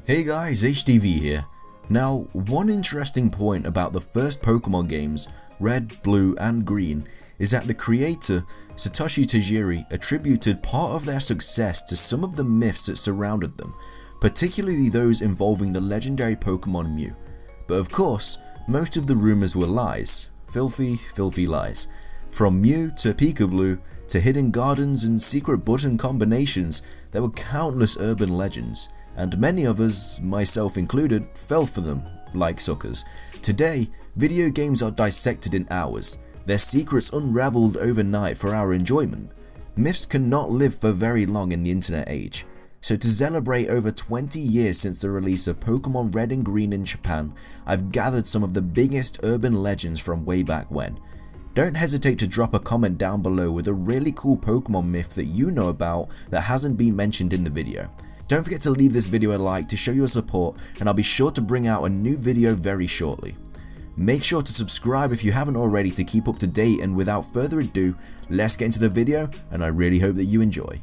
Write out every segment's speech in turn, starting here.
Hey guys, HDV here. Now, one interesting point about the first Pokemon games, Red, Blue and Green, is that the creator, Satoshi Tajiri, attributed part of their success to some of the myths that surrounded them, particularly those involving the legendary Pokemon Mew. But of course, most of the rumours were lies. Filthy, filthy lies. From Mew to Pikachu Blue to hidden gardens and secret button combinations, there were countless urban legends, and many of us, myself included, fell for them like suckers. Today, video games are dissected in hours, their secrets unravelled overnight for our enjoyment. Myths cannot live for very long in the internet age, so to celebrate over 20 years since the release of Pokemon Red and Green in Japan, I've gathered some of the biggest urban legends from way back when. Don't hesitate to drop a comment down below with a really cool Pokemon myth that you know about that hasn't been mentioned in the video. Don't forget to leave this video a like to show your support, and I'll be sure to bring out a new video very shortly. Make sure to subscribe if you haven't already to keep up to date, and without further ado, let's get into the video, and I really hope that you enjoy.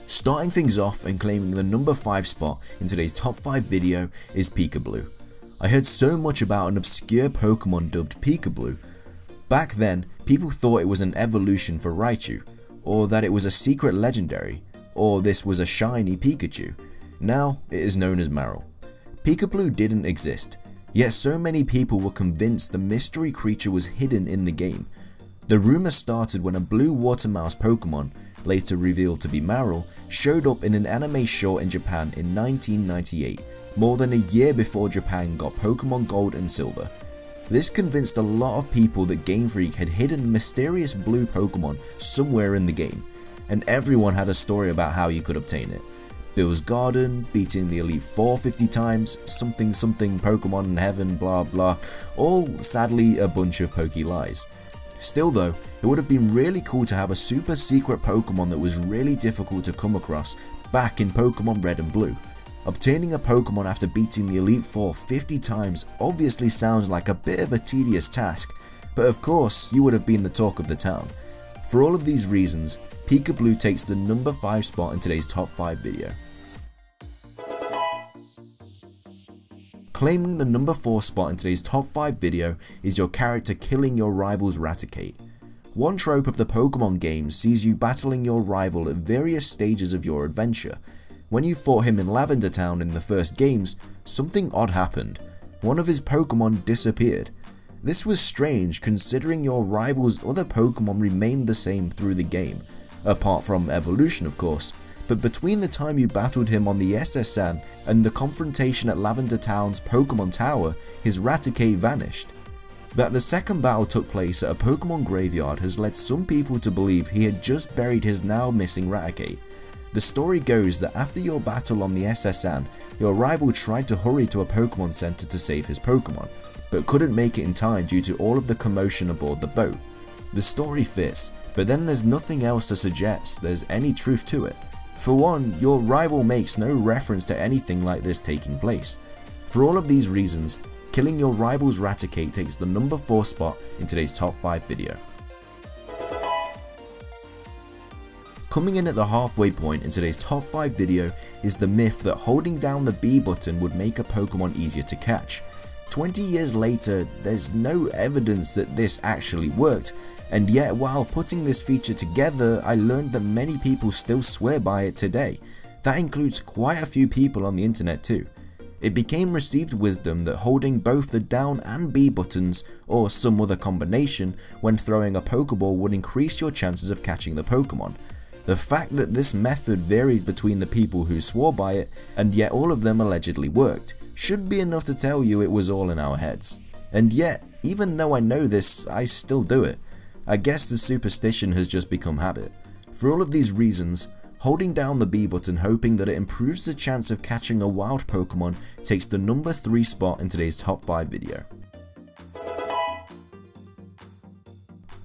Starting things off and claiming the number 5 spot in today's top 5 video is Pikachu Blue. I heard so much about an obscure Pokemon dubbed Pikachu Blue. Back then, people thought it was an evolution for Raichu, or that it was a secret legendary, or this was a shiny Pikachu. Now, it is known as Marill. Pikachu Blue didn't exist, yet so many people were convinced the mystery creature was hidden in the game. The rumour started when a blue water mouse Pokemon, later revealed to be Marill, showed up in an anime short in Japan in 1998, more than a year before Japan got Pokemon Gold and Silver. This convinced a lot of people that Game Freak had hidden mysterious blue Pokemon somewhere in the game, and everyone had a story about how you could obtain it. Bill's Garden, beating the Elite Four 50 times, something Pokemon in heaven, blah blah, all sadly a bunch of pokey lies. Still though, it would have been really cool to have a super secret Pokemon that was really difficult to come across back in Pokemon Red and Blue. Obtaining a Pokemon after beating the Elite Four 50 times obviously sounds like a bit of a tedious task, but of course you would have been the talk of the town. For all of these reasons, Pikachu Blue takes the number 5 spot in today's top 5 video. Claiming the number 4 spot in today's top 5 video is your character killing your rival's Raticate. One trope of the Pokemon games sees you battling your rival at various stages of your adventure. When you fought him in Lavender Town in the first games, something odd happened. One of his Pokemon disappeared. This was strange considering your rival's other Pokemon remained the same through the game, apart from evolution of course, but between the time you battled him on the SSN and the confrontation at Lavender Town's Pokemon Tower, his Raticate vanished. That the second battle took place at a Pokemon graveyard has led some people to believe he had just buried his now missing Raticate. The story goes that after your battle on the SSN, your rival tried to hurry to a Pokemon Center to save his Pokemon, but couldn't make it in time due to all of the commotion aboard the boat. The story fits, but then there's nothing else to suggest there's any truth to it. For one, your rival makes no reference to anything like this taking place. For all of these reasons, killing your rival's Raticate takes the number 4 spot in today's top 5 video. Coming in at the halfway point in today's top 5 video is the myth that holding down the B button would make a Pokemon easier to catch. 20 years later, there's no evidence that this actually worked, and yet while putting this feature together, I learned that many people still swear by it today. That includes quite a few people on the internet too. It became received wisdom that holding both the down and B buttons, or some other combination, when throwing a Pokeball would increase your chances of catching the Pokemon. The fact that this method varied between the people who swore by it, and yet all of them allegedly worked, should be enough to tell you it was all in our heads. And yet, even though I know this, I still do it. I guess the superstition has just become habit. For all of these reasons, holding down the B button hoping that it improves the chance of catching a wild Pokemon takes the number 3 spot in today's top 5 video.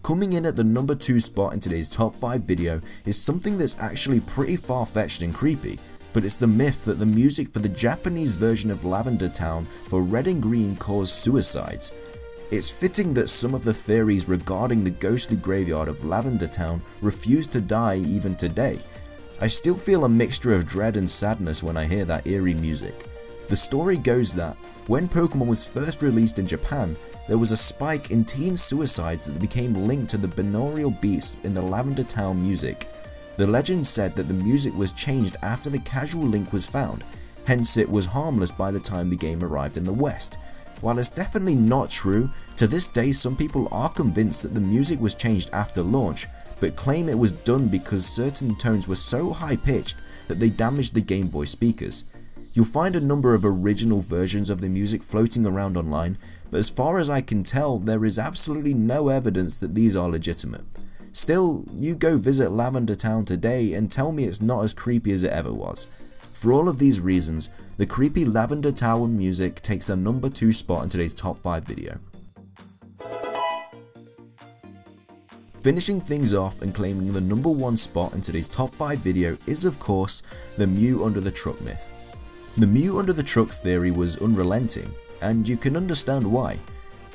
Coming in at the number 2 spot in today's top 5 video is something that's actually pretty far-fetched and creepy, but it's the myth that the music for the Japanese version of Lavender Town for Red and Green caused suicides. It's fitting that some of the theories regarding the ghostly graveyard of Lavender Town refuse to die even today. I still feel a mixture of dread and sadness when I hear that eerie music. The story goes that when Pokémon was first released in Japan, there was a spike in teen suicides that became linked to the binaural beats in the Lavender Town music. The legend said that the music was changed after the casual link was found, hence it was harmless by the time the game arrived in the West. While it's definitely not true, to this day some people are convinced that the music was changed after launch, but claim it was done because certain tones were so high pitched that they damaged the Game Boy speakers. You'll find a number of original versions of the music floating around online, but as far as I can tell, there is absolutely no evidence that these are legitimate. Still, you go visit Lavender Town today and tell me it's not as creepy as it ever was. For all of these reasons, the creepy Lavender Town music takes the number 2 spot in today's top 5 video. Finishing things off and claiming the number 1 spot in today's top 5 video is of course the Mew Under the Truck myth. The Mew Under the Truck theory was unrelenting, and you can understand why.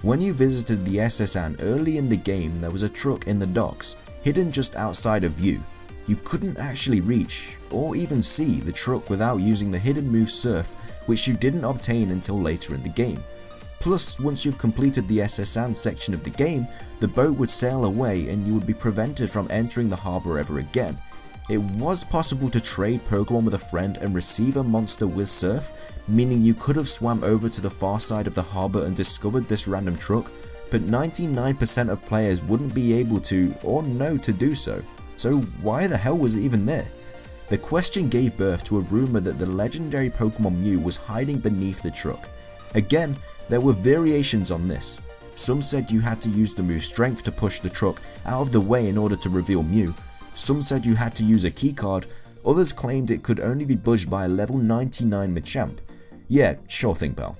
When you visited the SSN early in the game, there was a truck in the docks, hidden just outside of view. You couldn't actually reach, or even see, the truck without using the hidden move Surf, which you didn't obtain until later in the game. Plus, once you've completed the SSN section of the game, the boat would sail away and you would be prevented from entering the harbour ever again. It was possible to trade Pokemon with a friend and receive a monster with Surf, meaning you could have swam over to the far side of the harbour and discovered this random truck, but 99% of players wouldn't be able to or know to do so. So why the hell was it even there? The question gave birth to a rumour that the legendary Pokemon Mew was hiding beneath the truck. Again, there were variations on this. Some said you had to use the move Strength to push the truck out of the way in order to reveal Mew. Some said you had to use a keycard. Others claimed it could only be budged by a level 99 Machamp. Yeah, sure thing pal.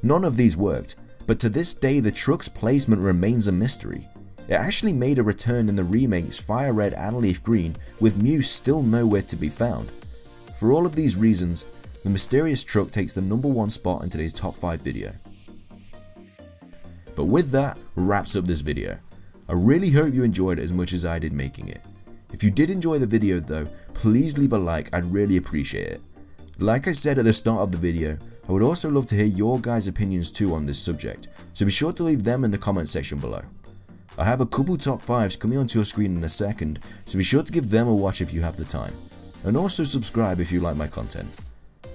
None of these worked, but to this day the truck's placement remains a mystery. It actually made a return in the remakes Fire Red and Leaf Green, with Mew still nowhere to be found. For all of these reasons, the mysterious truck takes the number 1 spot in today's top 5 video. But with that, wraps up this video. I really hope you enjoyed it as much as I did making it. If you did enjoy the video though, please leave a like, I'd really appreciate it. Like I said at the start of the video, I would also love to hear your guys' opinions too on this subject, so be sure to leave them in the comment section below. I have a couple top 5s coming onto your screen in a second, so be sure to give them a watch if you have the time. And also subscribe if you like my content.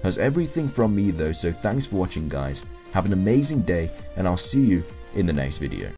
That's everything from me though, so thanks for watching guys, have an amazing day, and I'll see you in the next video.